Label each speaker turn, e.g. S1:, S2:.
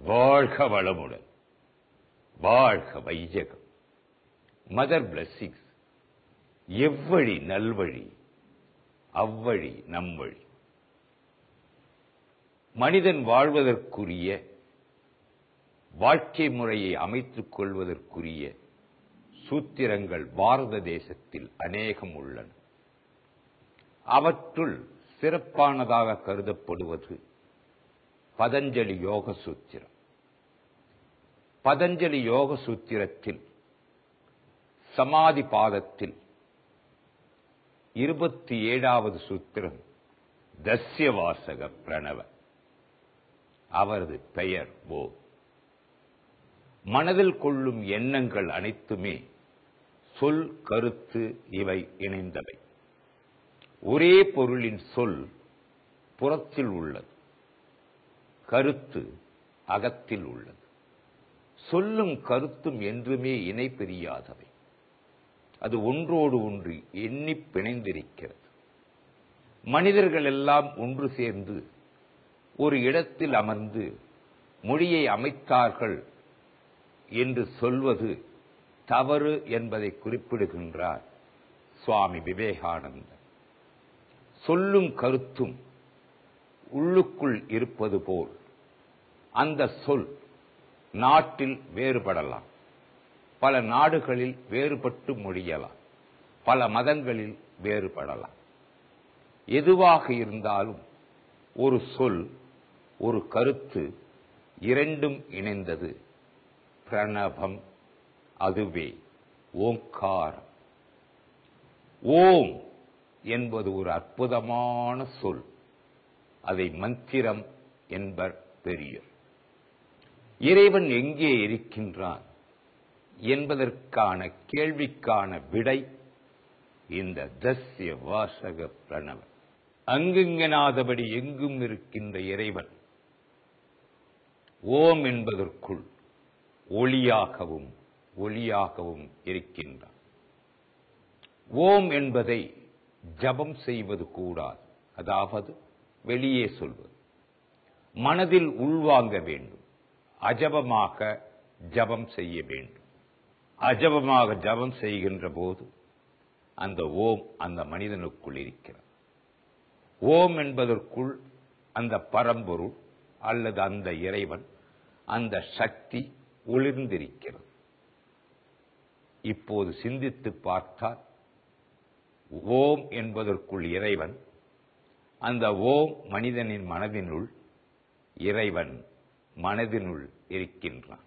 S1: வாழ்க வளமுடன், வாழ்க வையகம். Mother blessings. எவ்வழி நல்வழி, அவ்வழி நம்வழி. மனிதன் வாழ்வதற்குரிய வாழ்க்கை முறையை அமைத்துக் கொள்வதற்குரிய சூத்திரங்கள் பாரத தேசத்தில் அநேகம் உள்ளன. அவற்றுள் சிறப்பானதாக கருதப்படுவது பதஞ்சலி யோக சூத்திரம். பதஞ்சலி யோக சூத்திரத்தில் சமாதி பாதத்தில் 27வது சூத்திரம் தஸ்யவாசக பிரணவ. அவரது பெயர் ஓம். மனதில் கொள்ளும் எண்ணங்கள் அனைத்துமே சொல், கருத்து இவை இணைந்தவை. ஒரே பொருளின் சொல் புறத்தில் உள்ளது, கருத்து அகத்தில் உள்ளது. சொல்லும் கருத்தும் என்றுமே இணை பிரியாதவை. அது ஒன்றோடு ஒன்று எண்ணி பிணைந்திருக்கிறது. மனிதர்கள் எல்லாம் ஒன்று சேர்ந்து ஒரு இடத்தில் அமர்ந்து மொழியை அமைத்தார்கள் என்று சொல்வது தவறு என்பதை குறிப்பிடுகின்றார் சுவாமி விவேகானந்தர். சொல்லும் கருத்தும் உள்ளுக்குள் இருப்பது போல் அந்த சொல் நாட்டில் வேறுபடலாம், பல நாடுகளில் வேறுபட்டு மொழியலாம், பல மதங்களில் வேறுபடலாம். எதுவாக இருந்தாலும் ஒரு சொல், ஒரு கருத்து இரண்டும் இணைந்தது பிரணவம். அதுவே ஓங்காரம். ஓம் என்பது ஒரு அற்புதமான சொல். அதை மந்திரம் என்பர் பெரியோர். இறைவன் எங்கே இருக்கின்றான் என்பதற்கான கேள்விக்கான விடை இந்த தஸ்ய வாசக பிரணவ. அங்குங்கனாதபடி எங்கும் இருக்கின்ற இறைவன் ஓம் என்பதற்குள் ஒளியாகவும் ஒளியாகவும் இருக்கின்றான். ஓம் என்பதை ஜபம் செய்வது கூடாது, அதாவது வெளியே சொல்வது. மனதில் உள்வாங்க வேண்டும். அஜபமாக ஜபம் செய்ய வேண்டும். அஜபமாக ஜபம் செய்கின்ற போது அந்த ஓம் அந்த மனிதனுக்குள் இருக்கிறது. ஓம் என்பதற்குள் அந்த பரம்பொருள் அல்லது அந்த இறைவன், அந்த சக்தி ஒளிர்ந்திருக்கிறது. இப்போது சிந்தித்து பார்த்தால் ஓம் என்பதற்குள் இறைவன், அந்த ஓம் மனிதனின் மனதினுள், இறைவன் மனதினுள் இருக்கின்றான்.